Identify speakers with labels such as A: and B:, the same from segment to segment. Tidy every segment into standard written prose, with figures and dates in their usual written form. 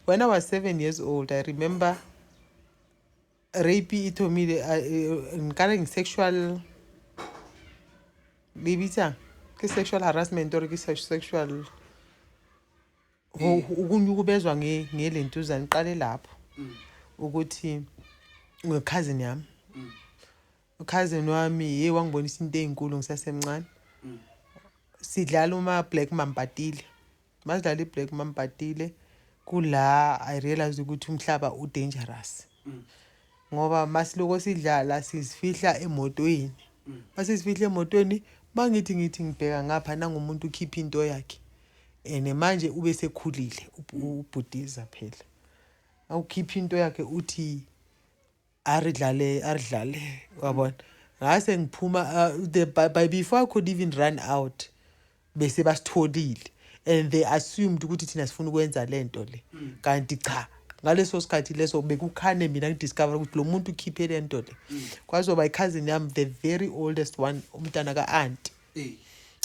A: When I was 7 years old, I remember rapey told me regarding sexual sexual harassment or sexual okunye ukubezwa ngelentuzana iqale lapho ukuthi cousin yami cousin wami wangibonisa into ezinkulu ngisasemncane sidlala uma Black Mampatile masidlala iBlack Mampatile kula I realized ukuthi umhlaba u dangerous ngoba masiloko sidlala sisifihla emotweni masisifihla emotweni bangithi ngibheka ngapha nangumuntu ukhipha into yakhe manje ube sekhulile ubhudiza phela awukhipha into yakhe uthi aridlale wabona ngase ngiphuma by before I could even run out bese basitholile and they assumed ukuthi thina sifuna ukwenza lento le kanti cha ngaleso sikhathi leso bekukhane mina ngidiscover ukuthi lo muntu ukhiphe lento le kwazoba cousin yami the very oldest one umntana kaaunt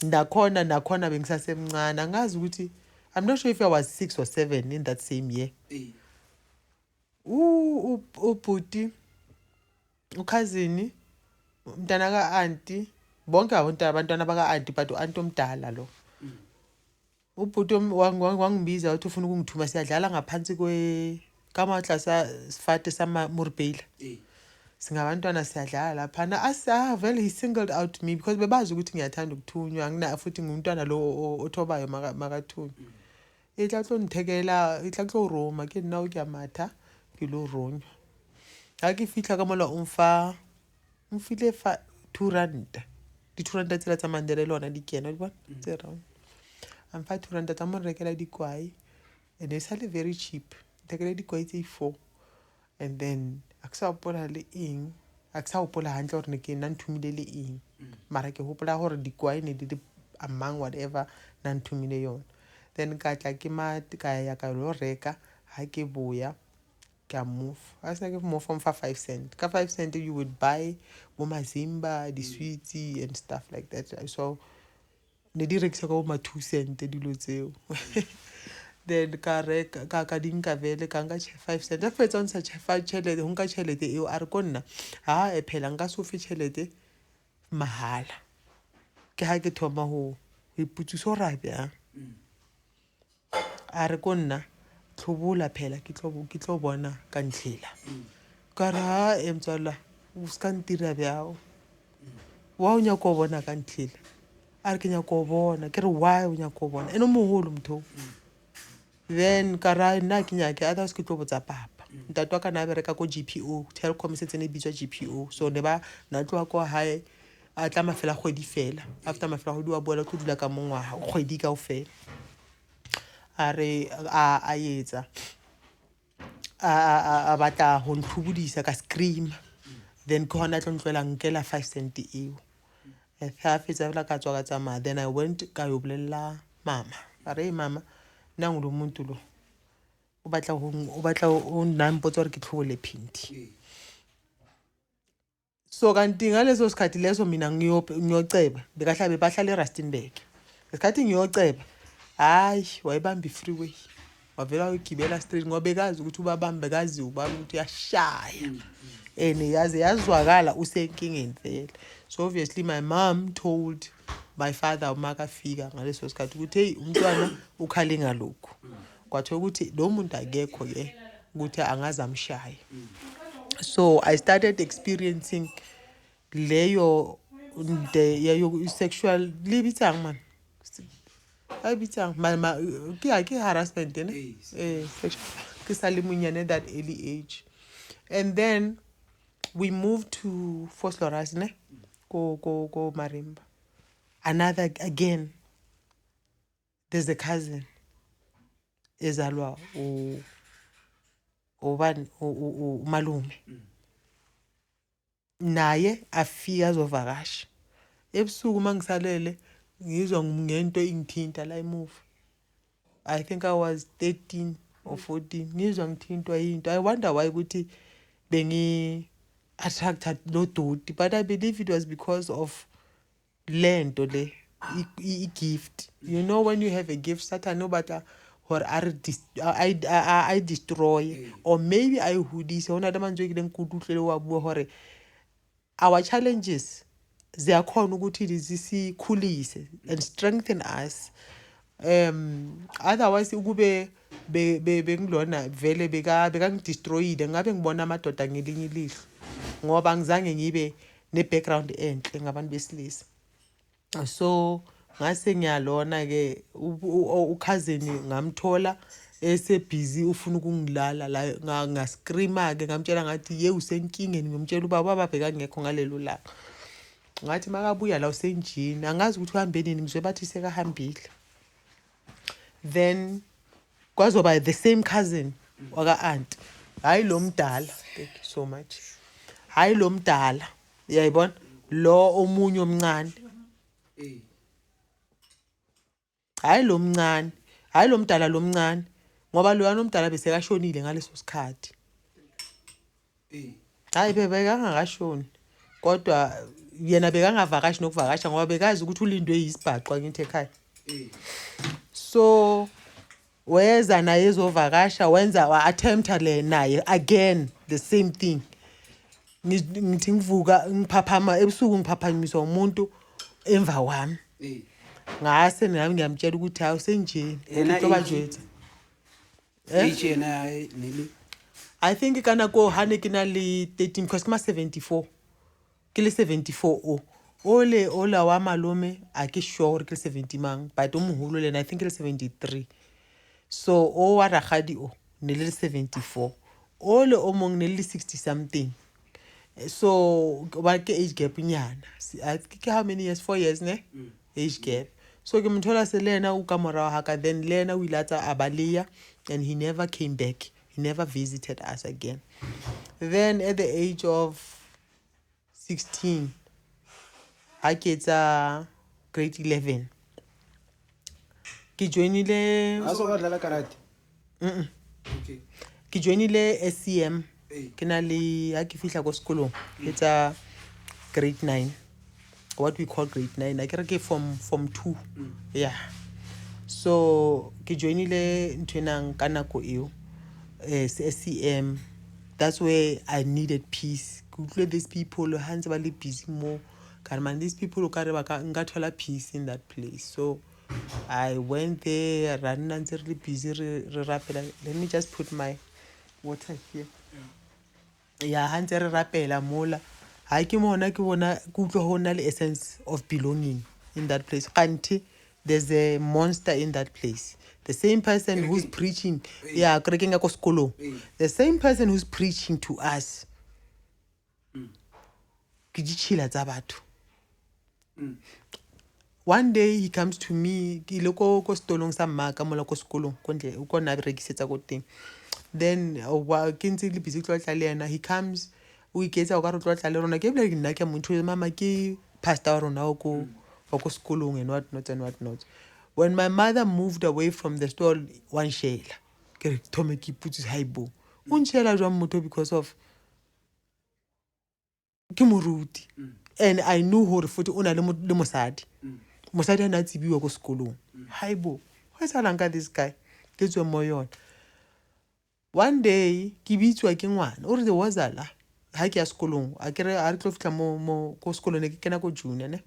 A: nakhona bengisasemncane angazi ukuthi I'm not sure if I was 6 or 7 in that same year ubhuti ukhazini umntana kaaunt bonke abantwana baka-aunt but u-aunt omdala lo ubhuti wangibiza wathi ufuna ukungithuma siyadlala ngaphansi kamatla sifate sama-Murbela singabantwana siyadlala laphana vele he singled out me because bebazi ukuthi ngiyathanda ukuthunywa futhi ngumntwana lo othobayo makathunywa itlatlo nithekela itlatlo roma ke nna o ke amatha ke lo ronywa ha ke fihla ka mola umfile fa 2 rand di 2 rand tsela tsa mandele lona di kena di bona tse round I'm 5 rand tsa mo rekela dikwai and it's really very cheap tekela dikwai tse 4 and then aksa hopola le eng aksa hopola hantle hore ne ke nna nthumile le eng mara ke hopola hore dikwai ne di among whatever na nthumile yona then ka tla ke ya ka lo reka ha ke boya ka move I was like more from 5 cents ka 5 cents you would buy bomazimba the sweets and stuff like that so ne di rekisa ka ma 2 cents dilo tseo then ka reka ka dinka vele ka nka 5 cents a fetsa ntsha chefa chelete ho nka chelete eo a re konna ha e phela nka so fe chelete mahala ke ha ke thoma ho iputso rabya a re konna tlhobola phela ke tlo bona ka ntlhela ka ra emtsala o ska ntira byao wa o nya ko bona ka ntlhela a re ke nya ko bona ke re why o nya ko bona eno moholo mtho then ka ra nna ke nya ke others ke tlo botsa papa ntatwa ka na bereka ko GPO Telkom se tsene bitswa GPO so ne ba na tloa ko hae a tla mafela kgwedi fela after mafela go diwa bola tlo dula ka mongwaga kgwedi ka ofela a re a yetsa a batla ho nthubudisa ka scream then ke hona tlo ntloela nkela 5 cent eo ha fetsa bla ka tswa ka tsamaya then I went ka yo bolella mama a re mama nna ngulo muntu lo o batla o nna mpotsa hore ke tlhole phindi so kanti ngaleso sikhathi leso mina ngiyoceba bekahlabe bahlala eRustenburg isikhathi ngiyoceba hayi wayebamba ifreeway wavela ukugibela straight ngoba bekazi ukuthi ubabambe kazi ubaba ukuthi yashaya yazwakala usenkingeni vele so obviously my mom told my father umakafika ngaleso sikhathi ukuthi hey umntwana ukhale ngalokho kwathiwa ukuthi lo muntu akekho ke ukuthi angaze amshaye so I started experiencing leyo sexual libitsang man abitsang mama ke harassment ne ke sa le munyane that early age and then we moved to Vosloorus ne go Marimba another again there's a cousin ezalwa umalume naye afika azovakasha ebusuku mangisalele ngizwa ngento ingithinta la imove I think I was 13 or 14 ngizwa ngithintwa into I wonder why ukuthi bengi attracted no doti but I believe it was because of lento le I gift you know when you have a gift Satan no bata hore I destroy or maybe I hodise hona le mantswe ke leng kudu tlele wa bua hore our challenges ziyakhona ukuthi zisikhulise and strengthen us. Otherwise ukube bengilona vele bekangidestroyile ngabe ngibona amadoda ngelinye ilihlo ngoba ngizange ngibe ne-background enhle ngabantu besilisa. So ngase ngiyalona ke ukhazini ngamthola esebhizi ufuna ukungilala la ngascreama ke ngamtshela ngathi ye usenkingeni ngimtshela ubaba beka ngekho ngalelo langa ngathi makabuya la usenjini angazi ukuthi uhambe nini ngizwe bathi sekahambile. Then kwazoba the same cousin waka aunt hayi lo mdala, thank you so much, hayi lo mdala uyayibona lo omunye omncane hayi lo mncane hayi lo mdala lo mncane ngoba lo yana omdala bese kashonile ngaleso sikhathi hayi bekangakashoni kodwa yena bekangavakashi nokuvakasha ngoba bekazi ukuthi ulindwe yisibhaqwa ngithi ekhaya. So weza naye ezovakasha wenza wa-attempta le naye again the same thing. Ngithi ngivuka ngiphaphama ebusuku ngiphaphanyiswa umuntu emva wami ngase nami ngiyamtshela ukuthi hawu senjeni ngoba njwethu I think kana ko hane kina le 13 because kuma 74 ke le 74 ole ola wa malome a ke sure ke 70 mang but o moholo le I think ke 73. So o wa ragadi o ne le 74 ole o mong ne le 60 something. So ba ke age gap nyana I think how many years, 4 years ne age gap. So ke mthola selena u ka mora haka then lena o ilata abaliya and he never came back, he never visited us again. Then at the age of 16 I get grade 11 ke joinile
B: karate
A: okay ke joinile SCM ke na le ha ke fihla ko sekolong it's grade 9, what we call grade 9 I ke from 2 yeah. So ke joinile ntwenang kana ko eo SCM. That's where I needed peace. These people hands ba le busy more. Man, these people who carry ngathola peace in that place. So I went there, ran really busy, rapela. Let me just put my water here. Yeah, hands rapela mola. I ke mona ke bona kutlwa hona le essence of belonging in that place. Kanti there's a monster in that place. The same person who's preaching, yeah, the same person who's preaching to us. One day he comes to me, ko stolong sa maka mola ko sekolong kontle uko na rekisetsa go teng. Then ke ntse le busy tlotla le yena, he comes o iketsa o ka re tlotla le rona ke bile nna ke motho mama ke pastor wa rona ko sekolong and what not. When my mother moved away from the store one shela ke thome ke putse haibo unshela jwa motho because of ke moruti and I knew hore futhi una le mosadi mosadi ana tsibiwa ko sekolong haibo why salanga this guy ke tswe moyona. One day ke bitswa ke ngwana o re the wazala ha ke ya sekolong a ke re a re tlo fitla mo ko sekolong ke kena ko junior ne.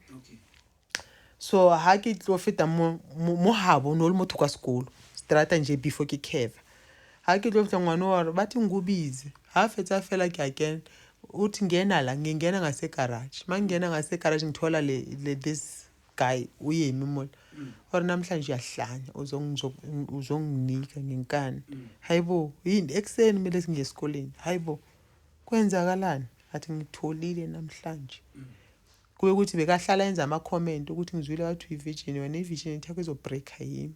A: So ha ke tlo feta mo habo no le motho kwa sekolo strata nje before ke keva ha ke tlo feta ngwana wa re bathi ngubizi ha fetsa fela ke again uthi ngena la ngingena ngase garage mangena ngase garage ngithola le this guy uyemi mola or namhlanje uyahlanya uzonginika ngenkani hayibo yini ekseni mele singe esikoleni hayibo kwenzakalani athi ngitholile namhlanje kuye ukuthi bekahlala enza ama comment ukuthi ngizwile wathi uyivirgin wena ivirgin yakho izobreaka yimi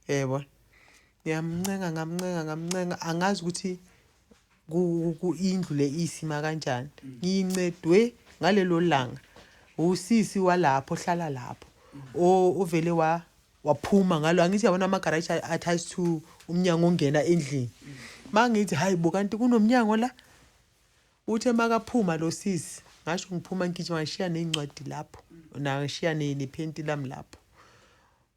A: yebo ngamncenga angazi ukuthi ku indlu le isima kanjani ngincedwe ngalelo langa usisi walapho hlala lapho ovele waphuma ngalo angithi yabona ama garage attached to umnyango ongena endlini mangithi hayibo kanti kunomnyango la uthe makaphuma lo sisi ngasho ngiphuma ngijima ngishiya nezincwadi lapho na ngishiya nephenti lami lapho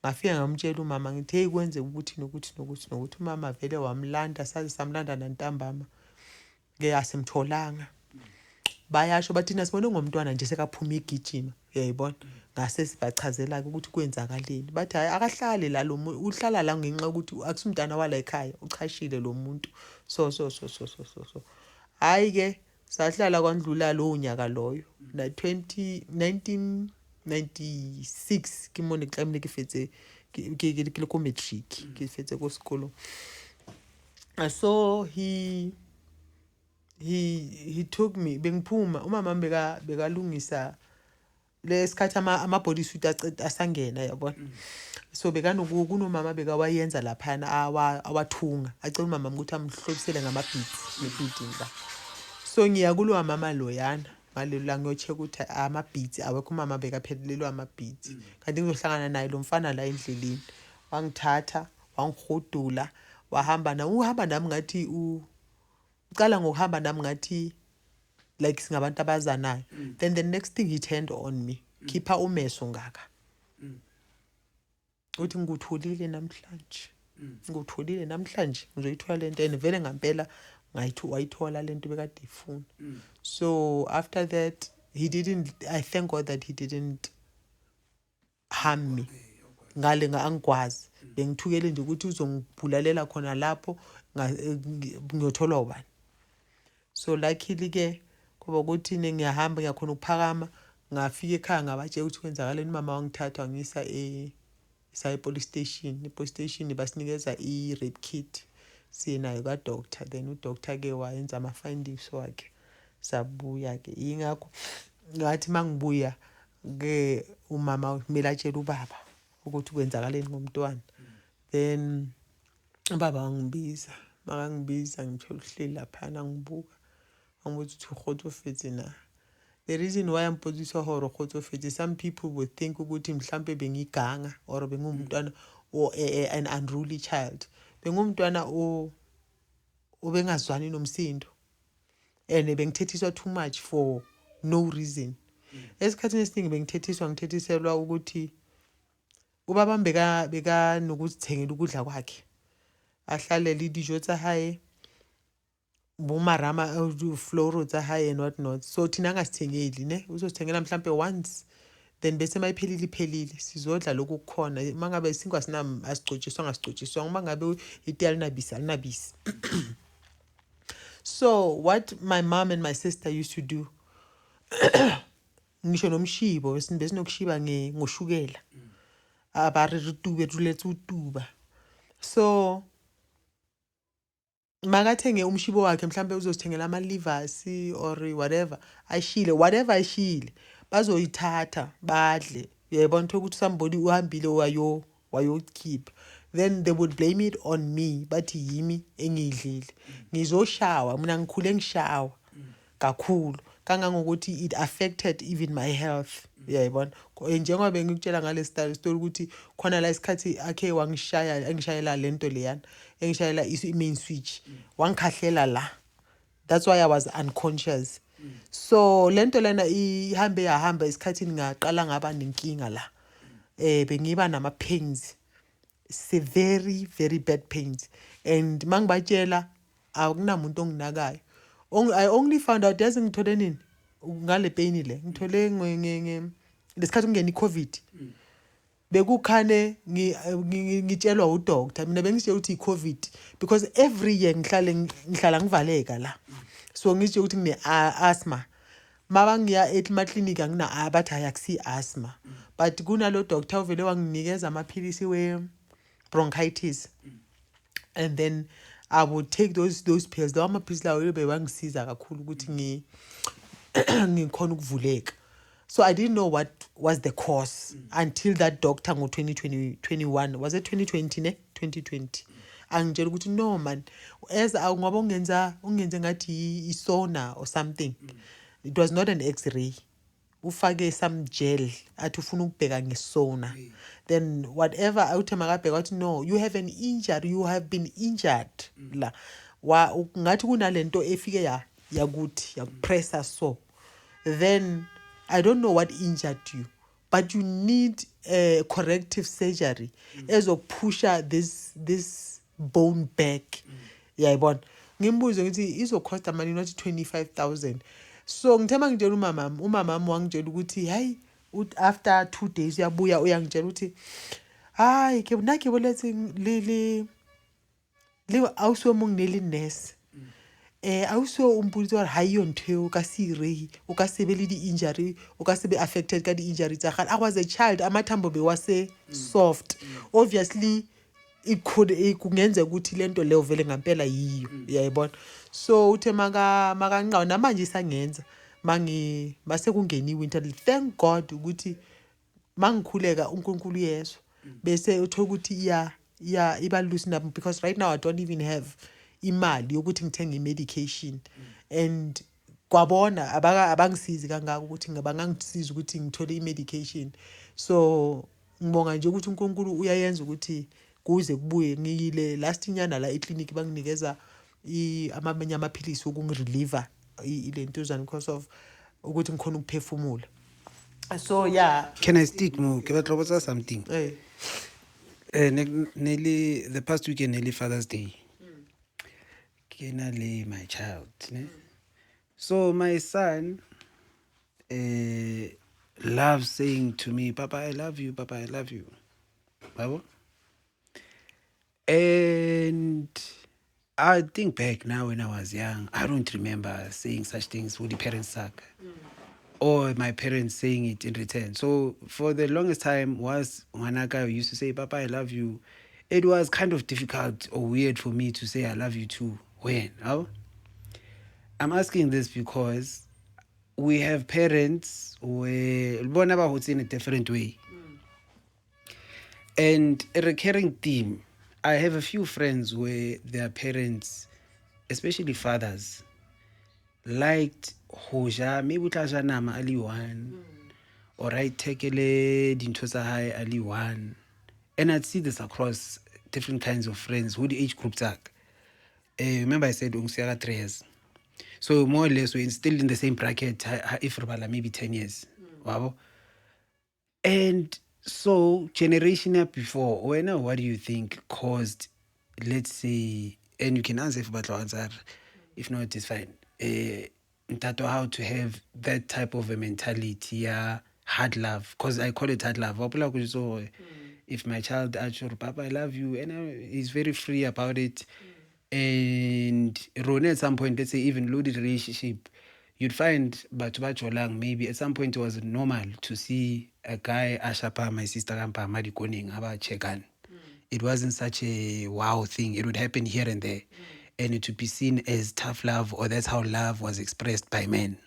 A: ngafika ngamtshela umama ngithi hey kwenze ukuthi nokuthi umama vele wamlanda saze samlanda nantambama ke asimtholanga bayasho bathi nasibone ngomntwana nje sekaphuma igijima uyayibona ngase sibachazela ukuthi kwenzakaleni bathi hayi akahlale la lo uhlala la ngenxa ukuthi akusumntana wala ekhaya uchashile lo muntu so hayi ke sahlala kwandlula lo nyaka loyo na 1996 ke mone ke tlamile ke fetse ke le ko matric ke fetse ko sekolo so he took me bengiphuma umama bekalungisa lesikhathi ama-body suit asangena yabona so kunomama bekawayenza laphana awathunga acela umama ukuthi amhlobisele ngama-beads la so ngiya kulo mama loyana ngalelo la ngiyocheck ukuthi ama-beads awekho umama bekaphelelelwe ama-beads kanti ngizohlangana naye lo mfana la endleleni wangithatha wangihudula uhamba nami ngathi uqala ngokuhamba nami ngathi like singabantu abazanayo then the next thing he turned on me khipha umeso ngaka uthi ngikutholile namhlanje ngizoyithola lento and vele ngampela wayithola lento bekade ifuna so after that I thank God that he didn't harm me ngale angikwazi bengithukele nje ukuthi uzongibhulalela khona lapho ngiyothola ubani so luckily ke kuba ukuthi ngiyahamba ngiyakhona ukuphakama ngafika ekhaya ngabatshela ukuthi kwenzakaleni umama wangithatha wangisa police station basinikeza i-rape kit sinayo ka doctor then udoctor ke wayenza ama findings wakhe sabuya ke ingakho ngathi mangibuya ke umama kumele atshele ubaba ukuthi kwenzakaleni ngomntwana then ubaba wangibiza makangibiza ngithola uhleli laphana ngibuka angibuthi ukhotofetse na the reason why I'm positive hore ukhotofetse some people would think ukuthi mhlambe bengiganga or bengumntwana or an unruly child bengumntwana obengazwani nomsindo and bengithethiswa too much for no reason esikhathini esiningi ngithethiselwa ukuthi ubaba beka nokuzithengela ukudla kwakhe ahlalela idijo tsa hae bomarama floro tsa hae and what not so thina angasithengeli ne uzosithengela mhlambe once then bese mayiphelile sizodla lokho kukhona mangabe singwasinami asigcotshiswa uma ngabe iti alinabisi so what my mom and my sister used to do ngisho nomshibo besinokushiba ngoshukela abaritube ruletsa utuba so makathenge umshibo wakhe mhlambe uzosithengela ama-livers or whatever ashile bazoyithatha badle uyayibona ukuthi somebody uhambile wayokhipha then they would blame it on me bathi yimi engiyidlile ngizoshawa mina ngikhule ngishawa kakhulu kangangokuthi it affected even my health uyayibona njengoba bengikutshela ngale story ukuthi khona la isikhathi akhe angishayela lento leyana engishayela i-main switch wangikhahlela la that's why I was unconscious so lento lena yahamba isikhathini ngaqala ngaba nenkinga la bengiba nama pains very very bad pains and mangibatshela akunamuntu onginakayo I only found out yazi ngithole nini ngale pain le ngithole lesikhathi ngene i-COVID bekukhane ngitshelwa udoctor mina bengitshe ukuthi i-COVID because every year ngihlala ngivaleka la so ngitshe ukuthi ngine asthma mabangiya emaklinika ngina bathi ayakusi asthma but kunalo doctor uvele wanginikeza amaphilisi we bronchitis and then I would take those pills lawo amaphilisi lawo bewangisiza kakhulu ukuthi ngikhona ukuvuleka so I didn't know what was the cause until that doctor ngo 2021 was it 2020 ne 2020 angitshela ukuthi no man as ngoba ungenze ngathi isona or something it was not an x-ray ufake some gel athi ufuna ukubheka ngesona then whatever awuthe makabheka wathi no you have an injury you have been injured la ngathi kunalento efike yakuthi yakupressa so then I don't know what injured you but you need corrective surgery ezokupusha this bone back. Yayibona. Ngimbuzo ngithi izocosta mali not 25,000. So ngithema ngitshela umama wangitshela ukuthi hayi after 2 days uyabuya uyangitshela ukuthi hayi ke nake boletsi le auso mong ne le nurse. Auso umputse gore ha yo ntho ka sire o ka sebe le di injury o ka sebe affected ka di injury tsa gale. I was a child amathambo be wase soft. Obviously it could kungenza ukuthi lento leyo vele ngempela yiyo yayibona. So uthe maka nqawo namanje isangenza mase kungeniwe into. Thank God ukuthi mangikhuleka uNkulunkulu yezwa bese uthola ukuthi iba loosen up, because right now I don't even have imali yokuthi ngithenge medication and kwabona abangisizi kangaka ukuthi ngabangangisiza ukuthi ngithole imedication. So ngibonga nje ukuthi uNkulunkulu uyayenza ukuthi kuze kubuye ngiyile last nyana la eclinic banginikeza amanye amaphilisi okungirelieve ilento zani because of ukuthi ngikhona ukuphefumula. So yeah,
B: Can I stick more? Ke batla go botsa something. Nearly the past weekend, nearly Father's Day. Kenale my child. Ne? So my son loves saying to me, Papa, I love you, Papa, I love you. Babo? And I think back now when I was young, I don't remember saying such things with the parents suck. Or my parents saying it in return. So for the longest time was Wanaka used to say, Papa, I love you. It was kind of difficult or weird for me to say I love you too. When? How? I'm asking this because we have parents where it's in a different way. And a recurring theme, I have a few friends where their parents, especially fathers, liked hoja maybe utla nama ali one or I tekele dintho tsa hae ali one. And I'd see this across different kinds of friends who the age groups are. Remember I said 3 years, so more or less we're still in the same bracket if maybe 10 years. Wow. And so generation before, what do you think caused, let's say, and you can answer if batla answer, if not it's fine, how to have that type of a mentality, hard love, because I call it hard love. So if my child asks, Papa, I love you, and he's very free about it. And Rone at some point, let's say even loaded relationship, you'd find Batubacholang, maybe at some point it was normal to see a guy ashapa my sister Rampa Madikoning about Chekan. It wasn't such a wow thing. It would happen here and there. And it would be seen as tough love, or that's how love was expressed by men.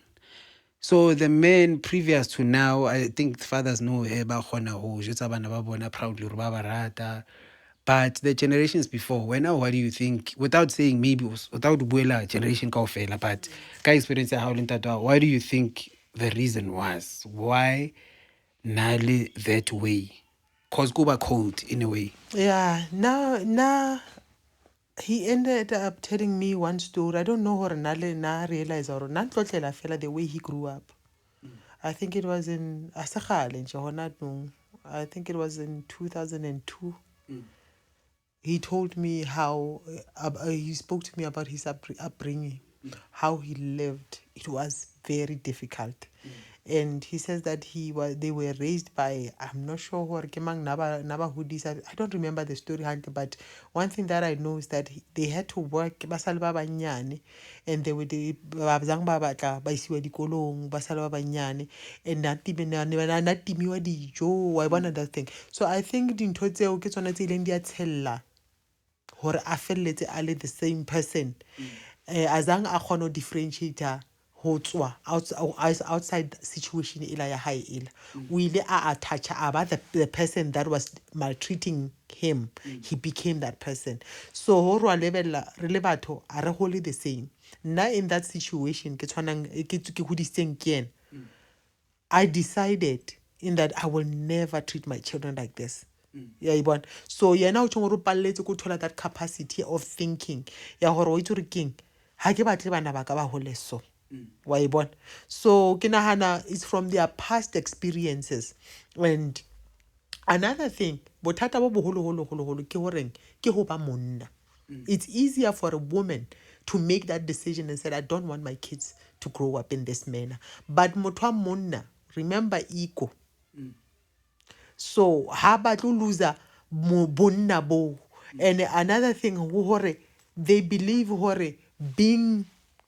B: So the men previous to now, I think fathers know proudly, but the generations before, what do you think, without saying maybe, without Buela generation kaofela, but experience why do you think the reason was? Why Nali that way? Because Kuba cold in a way.
A: Yeah, now he ended up telling me one story. I don't know how na realize or not fela the way he grew up. I think it was in Asakal in Johonatnung. I think it was in 2002. He told me how he spoke to me about his upbringing, how he lived. It was very difficult. And he says that they were raised by, I'm not sure who Naba Hoodies. I don't remember the story, but one thing that I know is that they had to work and they would babzang babata baisiwa dikolong basala banyane and natimiwa dijo I one other thing. So I think dintho tseo ke tsona tse ileng di a tshella hore a felletse a le the same person. Azang a kgona differentiator outside situation ila ya high ila we attach about the person that was maltreating him. He became that person. So horwa level re batho are wholly the same. Now in that situation I decided in that I will never treat my children like this. Yeah, so yeah, now that capacity of thinking. Yeah, king. So kinahana is from their past experiences, and Another thing, bothata bo boholo ke horeng ke ho ba monna. It's easier for a woman to make that decision and say, I don't want my kids to grow up in this manner. But motho wa monna, remember ego. So ha ba tlo loser bonna bo. And another thing hore they believe hore being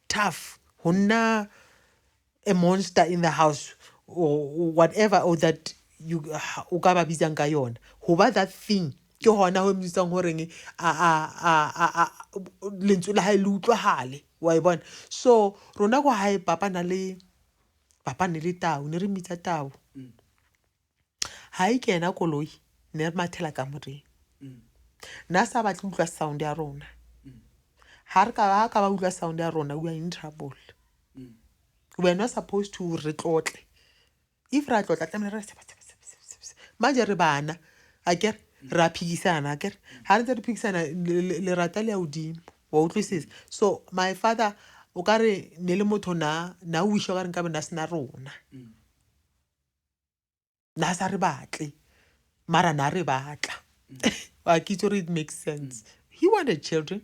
A: tough, hona a monster in the house or whatever, or that you o ka ba bitsang ka yona. Hoba that thing ke hona ho mbitsang horeng a lentswe la hae le utlwahale wa e bona. So rona go hae papa ne le tau ne re mitsa tau ha e kena koloi ne re mathela ka moreng na sa ba utlwa sound ya rona ha re ka ba utlwa sound ya rona, we are in trouble. We are not supposed to re tlotle. If ra tlotla tlamele re manje re bana akere ra phikisana akere ha re ntse re phikisana le rata le audimo wa utlwisisa. So my father o ka re ne le motho na o wisho ka re nka bona sena rona na sa re batle mara na re batla. Wa kitso it makes sense. He wanted children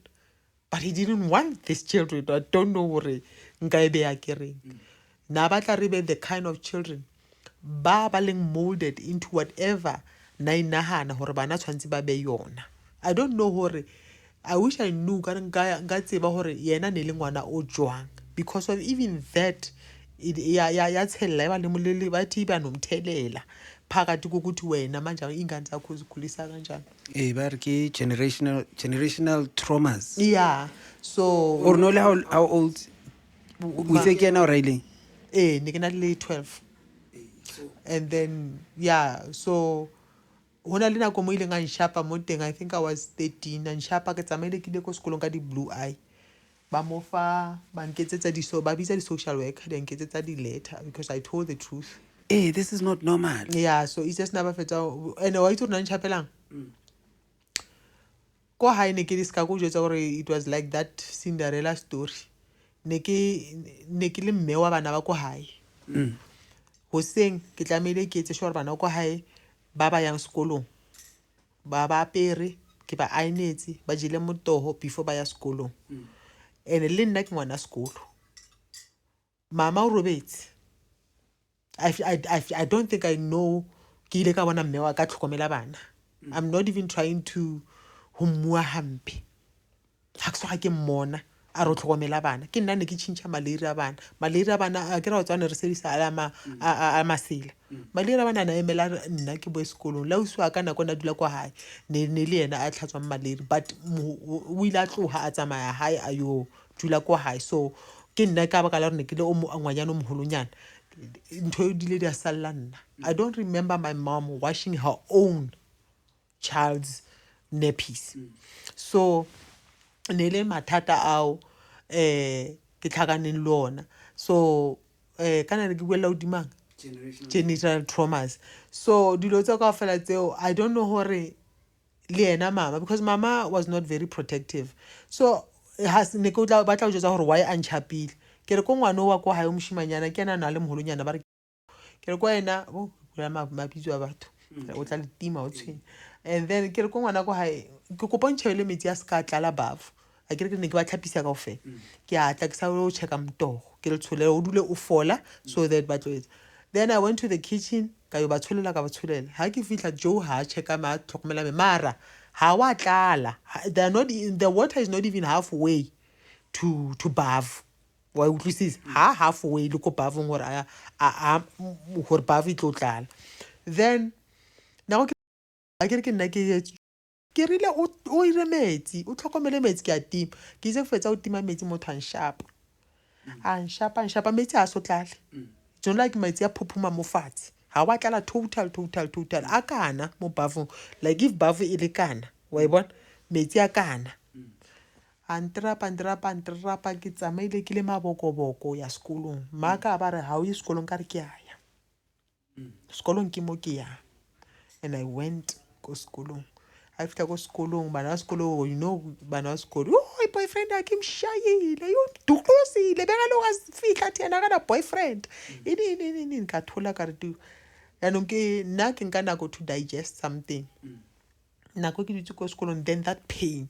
A: but he didn't want these children. I don't know hore nka e be ya kereng na batla re be the kind of children ba leng molded into whatever na inahana hore bana tshwantse ba be yona. I don't know hore, I wish I knew ka nka tseba hore yena ne le ngwana o jwang, because of even that ya tshella ba le molele ba thiba nomthelela phakathi kokuthi wena manje ingane zakho zikhulisa kanjani.
B: Ba re ke generational traumas.
A: Yeah, so
B: Or no, how old we say ke now Riley?
A: ne ke na le 12. And then yeah, so hona le nako mo ileng a nshapa mo teng, I think I was 13, a nshapa ke tsamaile ke ile ko sekolong ka di blue eye ba mo fa ba nketsetsa ba bitsa di social worker di nketsetsa di letter because I told the truth.
B: This is not normal.
A: Yeah, so it's just never fetsa. And wa itse rena ntshapelang ko hae ne ke di ska go jwetsa gore it was like that Cinderella story. Ne ke le mme wa bana ba ko hae hoseng ke tlamehile ke etse sure bana ko hae ba yang sekolong ba apere ke ba ainetse ba jile motoho before ba ya sekolong. And le nna ke ngwana sekolo mama o robetse. I don't think I know ke ile ka bona mme wa ka tlhokomela bana. I'm not even trying to mmua hampe ha ke so ga ke mmona a re tlhokomela bana ke nna ne ke tšhintšha malaria a bana a ke ra o tswana re sedisa a masela malaria a bana na emela nna ke boe sekolong la uswa ka nako na dula kwa hae ne le yena a tlhatswang malaria, but o ile a tloga a tsamaya hae a yo dula kwa hae. So ke nna ka baka la re ne ke le o ngwanyana o moholonyana ntho di le di a salla nna. I don't remember my mom washing her own child's nappies. So ne le mathata ao ke tlhakaneng le ona. So kana re ke buela hodimang generational traumas. So dilo tsa ka fela tseo I don't know hore le yena mama, because mama was not very protective. So has ne ko tla batla go jwetsa hore why a nchapile ke re ko ngwana wa ko hae o moshimanyana ke na le moholonyana ba re ke re ko ena o bula mabitso a batho o tla le tima o tshwenya. And then ke re ko ngwana ko hae ke kopontšhe le metsi a ska tlala bafu a ke re ne ke ba tlhapisa kaofela ke a tla ke sa o checka motogo ke re tsholele o dule o fola so that ba tlo etsa. Then I went to the kitchen ka yo ba tsholela ha ke fihla Joe ha checka ma tlhokomela me mara ha wa tlala, the water is not even halfway to bafu wa utlwisisa ha halfway le ko bafung gore a gore bafu e tlo tlala. Then now ke re ke nna ke rile o ire metsi o tlhokomele metsi ke a tima ke itse fetsa o tima metsi motho a nshapa metsi a so tlale don't like metsi a phuphuma mo fatshe ha wa tlala total a kana mo bafung, like if bafu e le kana wa e bona metsi a kana antrapa ke tsamaile ke le mabokoboko ya sekolong maka ba re ha o ye sekolong ka re ke aya sekolong ke mo ke ya. And I went go sekolong. After go sekolong bana ba sekolo, you know bana ba sekolo oh boyfriend a ke mshayile yo duklosile beka lo ga fihla thena ka na boyfriend ini ka thola ka re tu yaanong ke nna ke nka nako to digest something nako ke dutse ko sekolong, then that pain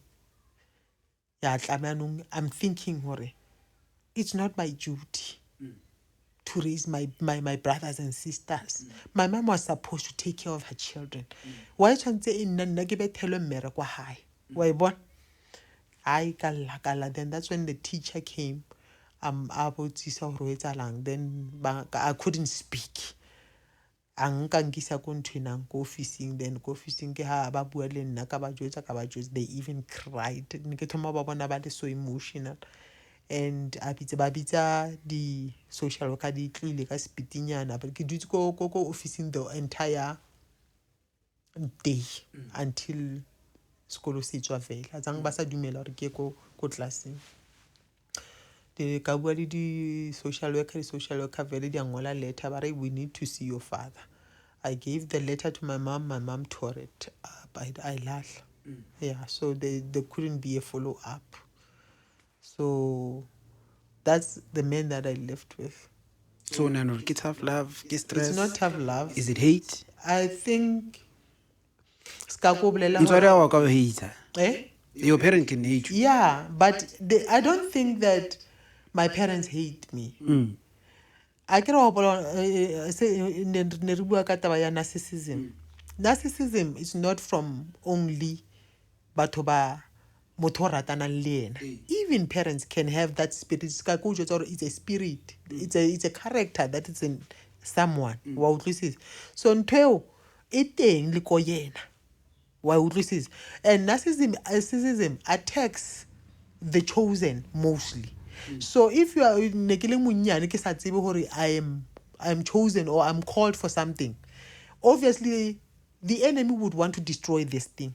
A: ya tlama yaanong I'm thinking hore it's not my duty to raise my brothers and sisters. My mom was supposed to take care of her children. Why tshwantse e nna ke bethelwe mmereko hae wa e bona ai kala. Then that's when the teacher came a botsisa hore o etsahalang. Then I couldn't speak. A nka nkisa ko nthwenang ko officing, then ko officing ke ha ba bua le nna ka ba jwetsa they even cried. Ne ke thoma ba bona ba le so emotional, and ba bitsa di social worker di tlile ka spitinyana, but ke dutse ko officing the entire day until sekolo se tswa fela. Tsang ba sa dumela hore ke ko classeng. Ka bua le di social worker vele di ngola letter ba re we need to see your father. I gave the letter to my mom tore it up. I laugh. Yeah, so there couldn't be a follow up. So that's the man that I lived with.
B: So nano ke tough love, ke stress.
A: It's not tough love.
B: Is it hate?
A: I think ska ko bolela
B: Ntsware wa ka hate.
A: eh?
B: Your parent can hate you.
A: Yeah, but I don't think that my parents hate me. I can say narcissism. Narcissism is not from only batho ba motho ratana le ena. Even parents can have that spirit. It's a spirit. It's a character that is in someone. Wa utlwisisa. So ntho e teng le ko yena. Wa utlwisisa. And narcissism attacks the chosen mostly. So if you are I'm chosen or I'm called for something, obviously the enemy would want to destroy this thing.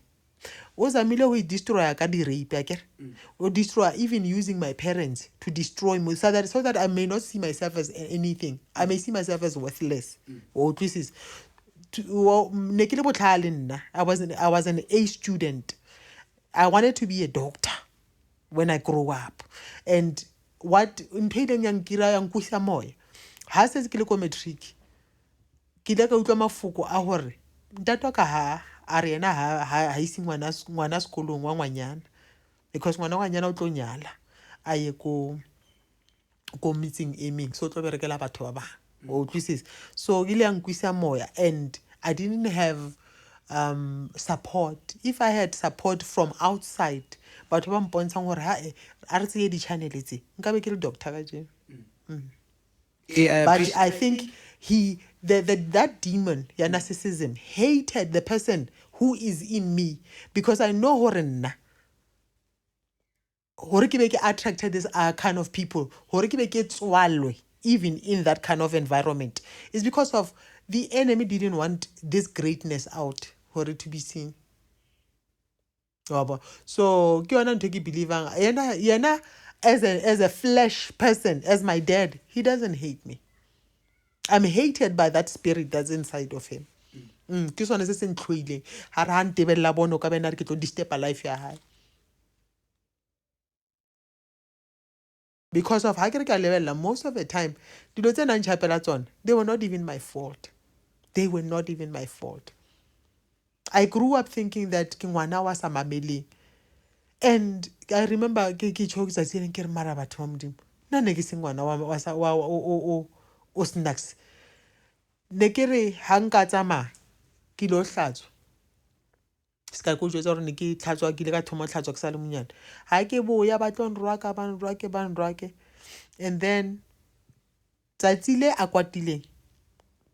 A: Ozamile we destroy rape, or destroy even using my parents to destroy me so that I may not see myself as anything. I may see myself as worthless. Or this is I was an A student. I wanted to be a doctor when I grow up. And what nthoileng yang kira yang kusa moya ha se ke le ko matric ke ile ka utlwa mafoko a hore ntatwa ka ha a re yena ha isi ngwana sekolong wa ngwanyana, because ngwana wa ngwanyana o tlo nyala a ye ko meeting aiming, so tlo berekela batho ba bang o utlwisisa. So ile yang kusa moya, and I didn't have support. If I had support from outside, but ba mpontshang hore ha a re tseye di channel tse nka be ke le doctor ka je. But I think that demon, ya narcissism, hated the person who is in me, because I know hore nna hore ke be ke attracted this kind of people, hore ke be ke tswalwe even in that kind of environment, is because of the enemy didn't want this greatness out for it to be seen. So ke yona ntho ke believang yena as a flesh person, as my dad, he doesn't hate me. I'm hated by that spirit that's inside of him. Ke sone se se ntlhoileng ha re ha ntebella bono ka bena re ke tlo disturb life ya hae, because of ha ke re ka lebella most of the time dilo tse nang chapela tsona, they were not even my fault. They were not even my fault. I grew up thinking that ke ngwana wa sa mameleng, and I remember ke chokes tsa tsene ke re mara batho ba modimo nna ne ke se ngwana wa snacks. Ne ke re ha nka tsamaya ke lo hlatswa ska go jwetsa gore ne ke tlhatswa ke ile ka thoma tlhatswa ke sa le monyane, ha ke boya ba tlo nrwaka, and then tsatsile a kwatileng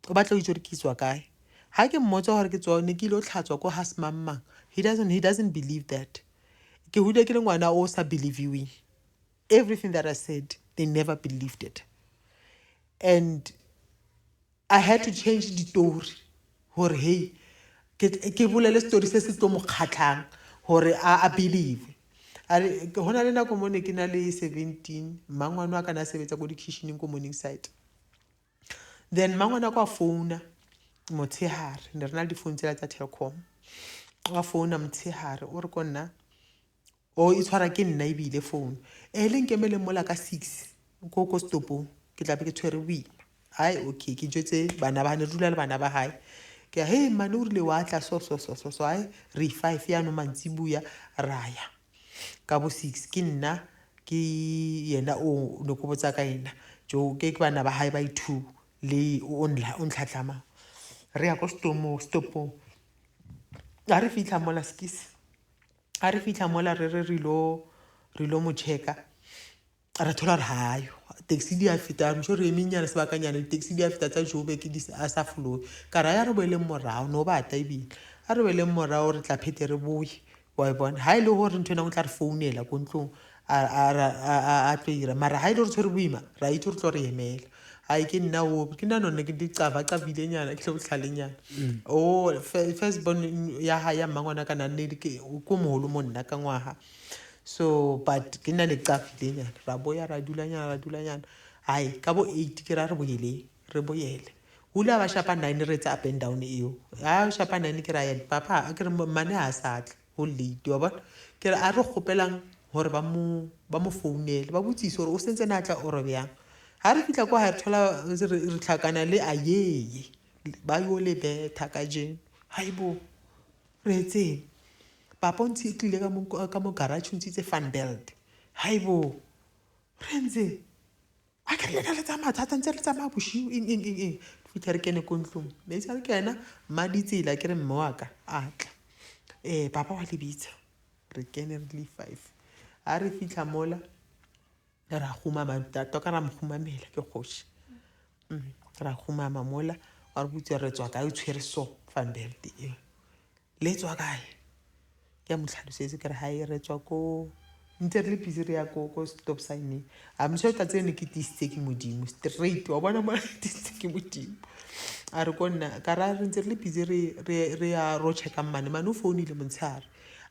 A: o batla o itse re ke tswa kae. Ha ke mmotsa gore ke tswa ne ke lo tlhatswa ko hasmamma, he doesn't believe that. Ke hule ke le ngwana o sa believing everything that I said. They never believed it, and I had to change the story hore hey ke bolele story se se tlo mo khatlang hore a believe. Hona le nako mo ne ke na le 17, mangwana a kana sebetsa ko di kitchening ko morning side. Then mangwana kwa phone motshehare, ne rena di phone tsela tsa Telkom, wa phone motshehare o re ko nna o itshwara ke nna e bile phone le nkemele mola ka 6 ko stopong ke tla be ke tshwere boima. hayi okay ke jwetse bana ba ne dula le bana ba hae ke hey mane o rile wa tla so hayi re 5 ya no mantsibuya raya ka bo 6 ke nna ke yena o no go botsa ka ena jo ke bana ba hae ba 2 le o ntlhatlama re ya ko stopong a re fitlha mola skisi a re fitlha mola re lo mo checka ra thola re hayo taxi di a feta mo re eminyana sebakanyana taxi di a feta tsa Joburg di a sa flow ka ra ya re boeleng morao no ba ta ibile a re boeleng morao re tla phete re boye wa bona ha ile hore ntwe na o tla re founela ko ntlong a tloira mara ha ile re tshwere boima ra itse re tlo re emela hayi ke nna o ke nna none ke dicavile nyana ke tlo tlhale nyana o first born ya ha ya mangwana kana nne ke ko moholo mo nna ka ngwaha so but ke nna ne cavile nyana ra boya ra dula nyana hayi ka bo 8 ke ra re boyele hula ba shapa 9 re tsa up and down eo ha shapa 9 ke ra ya papa ke re mane ha satla ho late wa bona ke re a re gopelang hore ba mo founele ba botsise hore o sentse na tla o re byang ha re fitla kwa ha re thola re tlhakana le ayeye ba yo le betha ka jeno haibo re tseng papa ntse tlile ka mo garage ntse fan belt haibo re ntse a ke le tsa mathata ntse re tsamaya boshiu eng fitla re kene ko ntlong me itse re kena mma ditsela ke re mme wa ka a tla papa wa le bitsa re kene re le 5 a re fitla mola ra khumama toka ra mkhumamela ke khoshi ra khumama mola a re butse re tswa ka o tshwere so fan belt le tswa kae ke mo tlhalosetse ke re hae re tswa ko ntse re le busy re ya ko stop sign a mo tshwetsa tsene ke tisitse ke modimo straight wa bona mo tisitse ke modimo a re konna ka ra re ntse re le busy re ya ro checka mane o phone ile montshare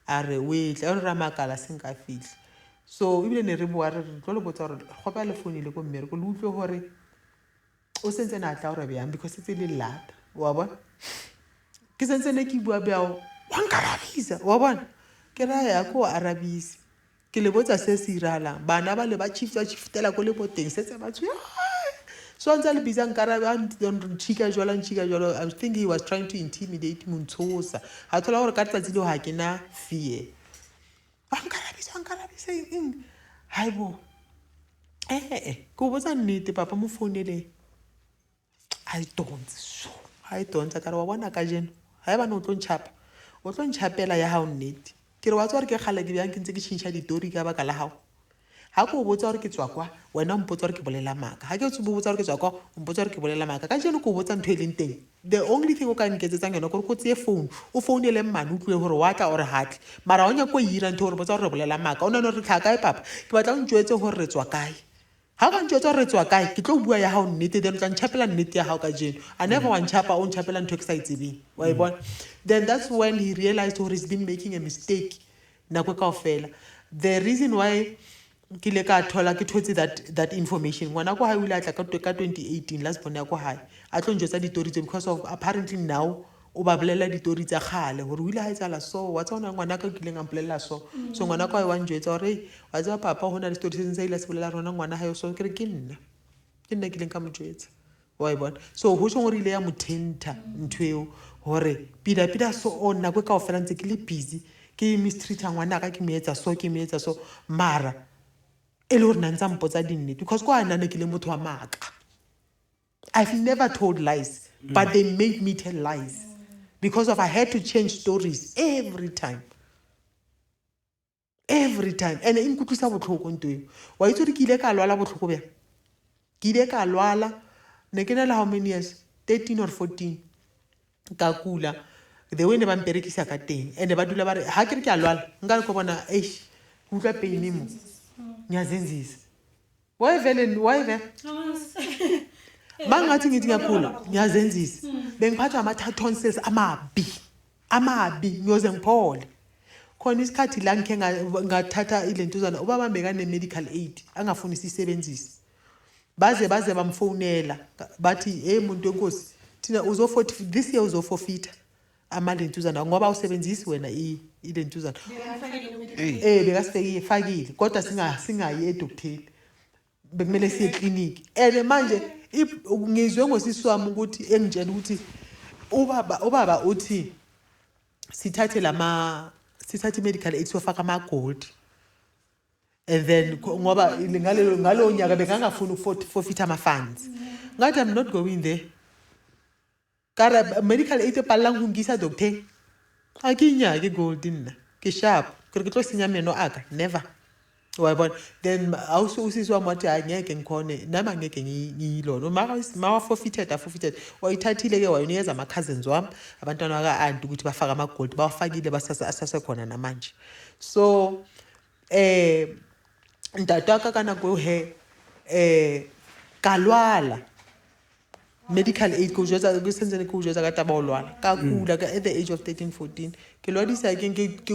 A: a re we tla re makala senka fihla so ibile ne re bua re tlo le botsa gore gopa le phone ile ko mmere ko le utlwe hore o sentse na tla o re byang because it's le lata wa bona ke sentse ne ke bua byao wa nkarabisa wa bona ke ra ya ko arabisi ke le botsa se se iralang bana ba le ba chiftela ko le boteng setse ba tsho so ntse le bisa nkarabe nchika jwala I think he was trying to intimidate Muntsosa ha thola gore ka tsatsi le ha ke na fear nkarabisa haibo ko botsa nnete papa mo founele I don't ka re wa bona ka jeno ha eba no tlo ntšhapela ya hao nnete ke re wa tswa re ke kgale ke bjang ke ntse ke tšhintšha ditori ka baka la hao ha ko botsa gore ke tswa kwa wena o mpotsa gore ke bolela maka ha ke botsa gore ke tswa kwa o mpotsa gore ke bolela maka ka jeno ko botsa ntho e leng teng the only thing o ka nketsetsang yona gore go tseye phone o founele mmane o tlile gore wa tla o re hatle mara o nya ko ira ntho gore botsa gore re bolela maka o nane re tlha kae papa ke batla o ntjwetse gore re tswa kae ha ba ntjwetsa gore re tswa kae ke tlo bua ya hao nnete then o tla ntšhapela nnete ya hao ka jeno a never wa ntšhapa o ntšhapela ntho e ke sa itsebeng wa e bona then that's when he realized or he's been making a mistake nako kaofela the reason why ke le ka thola ke thotse that information ngwana ko ha o ile atla ka 2018 last bone ya ko hae a tlo njotsa ditori tse because of apparently now o ba bolela ditori tsa khale gore o ile ha etsala so wa tsona ngwana ka kileng a mpolelela so ngwana ko wa njwetsa gore wa tsa papa hona le story se ile se bolela rona ngwana ha yo so ke re ke nna kileng ka motjwetsa wa e bona so ho tshong gore ile ya mothenta ntweo hore pida so ona go ka ofela ntse ke le busy ke mistreata ngwana ka ke meetsa so mara ele hore nantsa mpotsa dinnete because ko ana ne ke le motho wa maka I've never told lies but they made me tell lies because of I had to change stories every time and in kutlisa botlhoko ntwe wa itse re ke ile ka lwala botlhoko bja ke ile ka lwala ne ke na le how many years 13 or 14 ka kula the way ne ba mperekisa ka teng and ba dula ba re ha ke re ke a lwala nka re ko bona utlwa pain mo nyazenzisa why mangathi ngithi ngiyakula nyazenzisa bengiphathwa ama tonsils amabi ngiyoze ngiphole khona isikhathi la ngike ngathatha ilentuzana ubaba bekane medical aid angafuni sisebenzise baze bamfonela bathi muntu wenkosi thina this year uzofofita amalentuzana ngoba usebenzisi wena ilentuzana bekasifakile kodwa singayi edoctorate bekumele siye clinic and manje ngizwe ngosisi wami ukuthi engitshela ukuthi ubaba uthi sithathe medical aid sofaka ama-gold, and then ngoba ngalo nyaka bekangafuni forfeit ama-funds. Ngathi I'm not going there. Kara medical aid epalang ho ngisa doctor a ke nyake gold nna ke sharp ke tlo senya meno aka never wa bona. Then also usisi wami wathi angeke ngikhone nama ngeke ngiyilona ma forfeited wa ithathile ke wayonikeza ama cousins wami abantwana baka aunt ukuthi bafaka ama gold bawafakile basase khona namanje. So ntataka kana go he kalwala medical aid go jwetsa go sentsene go jwetsa ka taba o lwana ka kula ka at the age of 13-14 ke lwadisa ke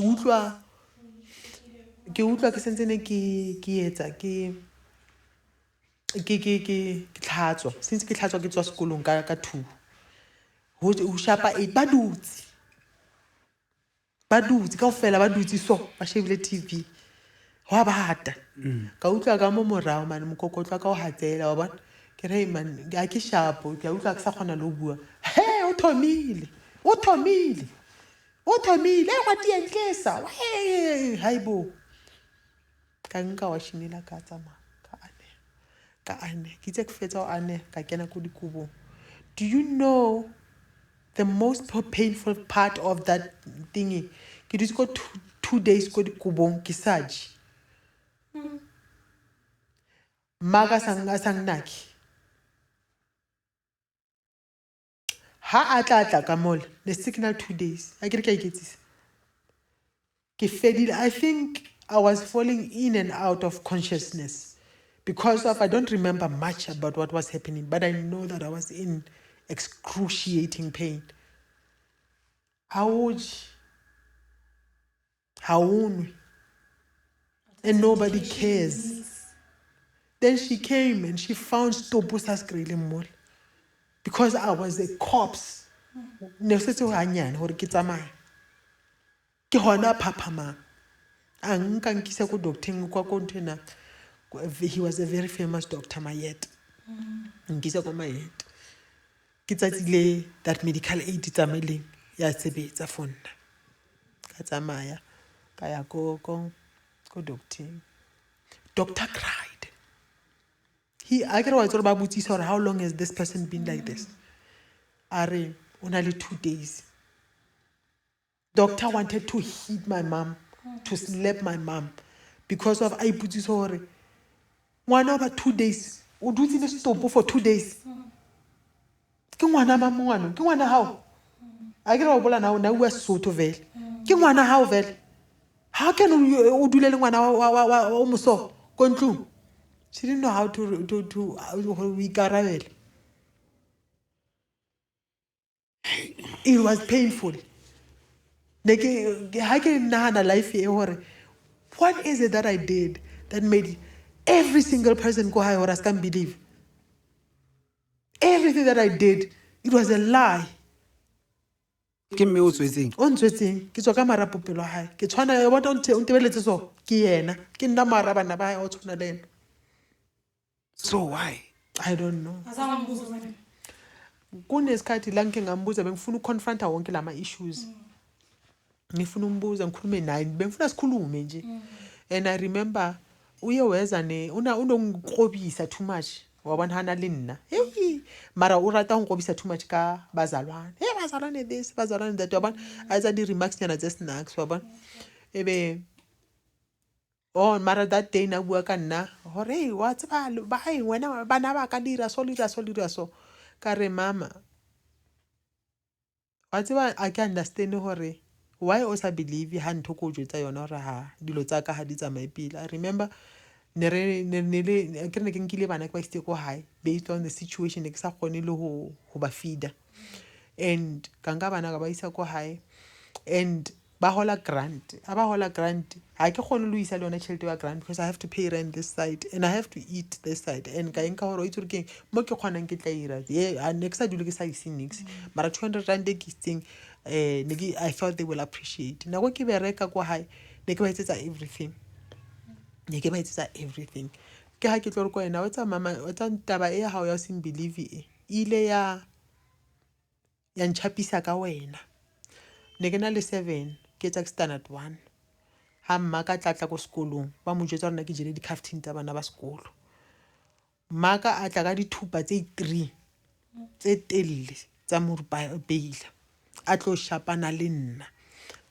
A: utlwa ke sentsene ke etsa ke tlhatswa since ke tlhatswa ke tswa sekolong ka 2 ho shapa 8 badutsi kaofela ba dutsi so ba shebile TV wa bata ka utlwa ka mo morao man mokokotlo ka o hatsela wa bona ke re man ga ke shapo ke utlwa ke sa khona lo bua he o thomile wa dientlesa haibo ka nka wa shinela ka tsama ka ane ke tse ke fetsa o ane ka kena ko dikubo. Do you know the most painful part of that thingy ke ditse go 2 days ko dikubong ke saji maga sangnaki ha atla ka mole the signal 2 days I ke iketsisa ke fedile. I think I was falling in and out of consciousness because of I don't remember much about what was happening, but I know that I was in excruciating pain. And nobody cares. Then she came and she found Stopusa screaming more because I was a corpse. Ne se tso hanyane hore ke tsamaya ke hona phapama anka nkisa ko doctor kwa kontena. He was a very famous doctor Mayet. Nkisa ko Mayet ke tsatsile that medical aid tsameleng ya sebetsa for nna ka tsamaya ka ya ko doctor cried. I get what ba butsisa how long has this person been like this? Are only 2 days. Doctor wanted to hit my mom, to slap my mom because of I butsisa hore ngwana over 2 days o dutse le stop for 2 days. Ke ngwana ba mongwana ke ngwana hao a ke re o bola na o bua Sotho vele ke ngwana hao vele how can o dule le ngwana wa o moso ko ntlu. She didn't know how to ikarabela. It was painful. Like how can nahana life e hore what is it that I did that made every single person go high or I can't believe everything that I did it was a lie.
B: Ke me o tswetseng
A: O ntswetseng ke tswa ka marapo pelo hae ke tshwana wa o ntebeletse so ke yena ke nna mara bana ba o tshwana le.
B: So why?
A: I don't know. Kunesikhathi la ngike ngambuza bengifuna ukonfronta wonke lama issues. Ngifuna umbuza ngikhulume naye bengifuna sikhulume nje. And I remember uye weza unongikrobisa too much wabona hana linna. Hey mara o rata ngikobisa too much ka bazalwane. Hey bazalwane this bazalwane that wabona aza di remarks nyana tse snacks wabona. Ebe oh mara that day na bua ka nna hore wa tseba ba hai wena bana ba ka dira so ka re mama wa tseba I can understand hore why o sa believe ha ntho ko jwetsa yona hore ha dilo tsa ka ha di tsamae pila. I remember ne ke nkile bana ke ba itse ko hae based on the situation ke sa kgone le ho ba feeder and ka nka bana ka ba isa ko hae and ba hola grant ha ke kgone lo isa le yona tšhelete ya grant because I have to pay rent this side and I have to eat this side and ka enka hore o itse ke mo ke kgonang ke tla ira ne ke sa dule ke sa ise nix mara 200 rand ke itseng I felt they will appreciate na go ke bereka ko hae ne ke ba etsetsa everything ke ha ke tlo re ko wena o tsa mama o tsa taba e ha o ya sing believe ile ya nchapisa ka wena ne ke na le 7 ke tsa standard 1 ha mma ka tlatla ko sekolong ba mo jwetsa rona ke jele di captain tsa bana ba sekolo maka a tla ka dithupa tse 3 tse telle tsa mo beila a tlo shapana le nna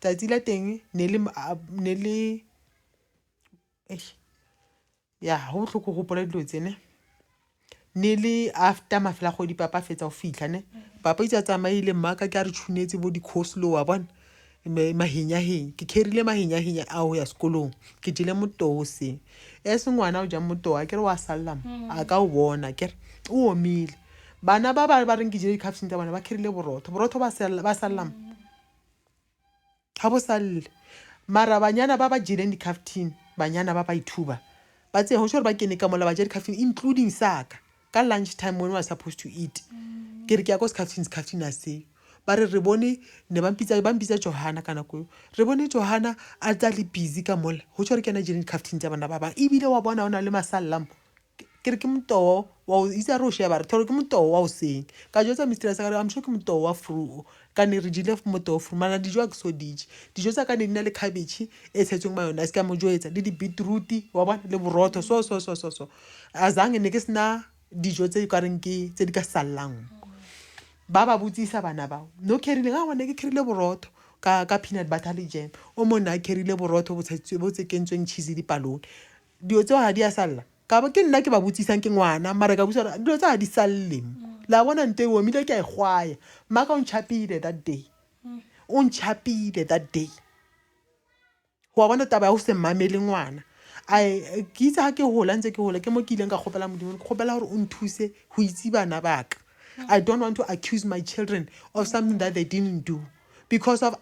A: tsatsi la teng ne le ya ho tlhoko go pola dilo tsene ne le after mafela go di papa fetsa go fitla ne papa itse tsamaile maka ke a re tshunetse bo di course wa bona mahenya ke kerile mahenya a ho ya sekolong ke dile motose se ngwana o ja motoa ke re wa sallam a ka o bona ke o omile bana ba reng ke jile caption tsa bana ba kerile borotho ba sallam ha bo salle mara banyana ba jileng di captain banyana ba ithuba ba tse ho shore ba kene ka mola ba jile captain including saka ka lunch time when we were supposed to eat ke re ke ya go captain a se ba re bone ne ba mpitsa Johana kana ko re bone Johana a tsa le busy ka mola ho shore ke na jile captain tsa bana ba bang e bile wa bona ona le masallam ke re ke motoo wa o isa ro sheba re thoro ke motoo wa o seng ka jotsa mistress ka re am sure ke motoo wa fru ka ne re jile motoo fru mana dijo a so dijo tsa ka ne dina le cabbage e tshetseng mayonnaise ka mo jwetsa le di beetroot wa bona le borotho so azange ne ke sna dijo tse ka reng ke tse di ka sallang ba butsisa bana ba no kerile ga ngwana ke kerile borotho ka peanut butter le jam o mona kerile borotho bo tsekentsweng cheese di palone dio tse ha di a salla ka ba ke nna ke ba butsisang ke ngwana mara ka butsara dio tse ha di salle la bona nte o mile ke a igwaya maka o nchapile that day wa bona taba ya ho se mamele ngwana ai ke itse ha ke hola ntse ke hola ke mo ke ileng ka khopela modimo ke khopela hore o nthuse ho itse bana baka I don't want to accuse my children of something that they didn't do because of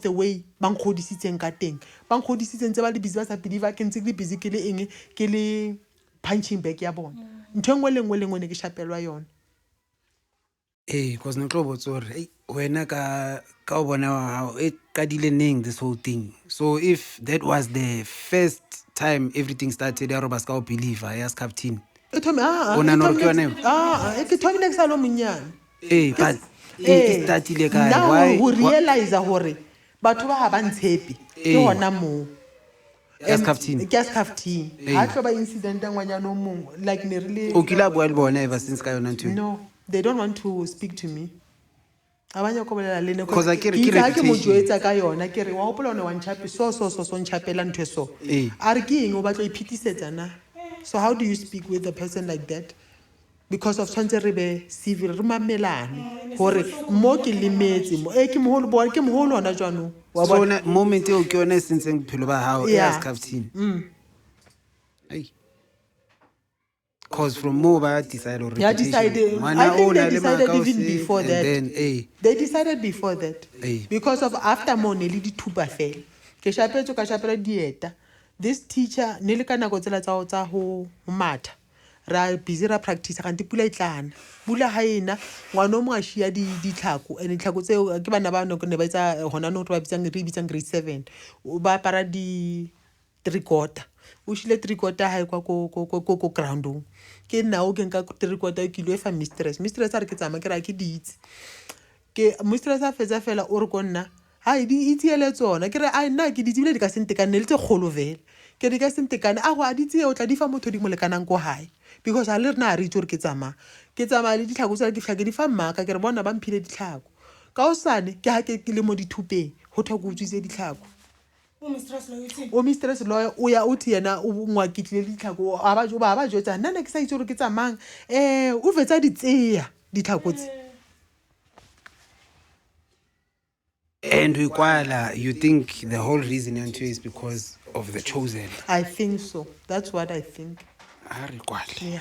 A: the way bang kgodisitseng ka teng bang kgodisitseng tse ba le busy ba sa believe ke ntse ke busy ke le eng ke le punching bag ya bona ntho engwe le ngwe ne ke shapelwa yona
B: because no tlo botsa hore wena ka o bona how it kadile neng this whole thing. So if that was the first time everything started ya roba ska o believe as captain
A: ke thome ke sa lo monyane
B: but e startile ka
A: why ho realize hore batho ba ha ba ntshepe ke hona mo
B: as captain
A: ha tlo ba incident ngwanyana o mong like ne really
B: o kila bua le bona ever since ka yona ntho
A: no they don't want to speak to me abanya ko bolela le ne
B: because
A: ke mo jwetsa ka yona ke re wa hopola one one chape so nchapela ntwe so a re ke eng o batla iphitisetsa na so how do you speak with a person like that because of tshwantse re be civil re mamelane hore mo ke lemetse mo ke moholo ona jwanong
B: wa bona moment eo ke yona sentseng phelo ba hao as captain because from more ba decide or
A: I think they decided even before that they decided before that because of after mo ne le dithupa fela ke shapetso ka shapela dieta this teacher ne le ka nako tsela tsa ho matha ra busy ra practice ga ntipula itlana bula ha ena ngwana o mo a shia ditlhako ene ditlhako tseo ke bana ba no ne ba etsa hona no ba bitsang grade 7 o ba para di 3/4 o shile 3/4 ha kwa ko ground ke nna o ke nka 3/4 ke lo efa mistress a re ke tsama ke ra ke ditse ke mistress a fetsa fela o re go nna ha di itiele tsona ke re a nna ke ditsebile di ka sentekane le tse kgolo vele ke di ka sentekane a go a ditse o tla di fa motho di mo lekanang go hae because ha le rena a re itse gore ke tsama le ditlhako tsa ke fla ke di fa mmaka ke re bona ba mphile ditlhako ka o sane ke ha ke le mo dithupeng ho thwa go utswitse ditlhako o mistress lawyer o ya uthi yena o ngwakitlile ditlhako a ba jwetsa nna ne ke sa itse gore ke tsamang o fetsa di tseya ditlhako tse
B: and you think the whole reason is because of the chosen?
A: I think so. That's what I think.
B: Yeah.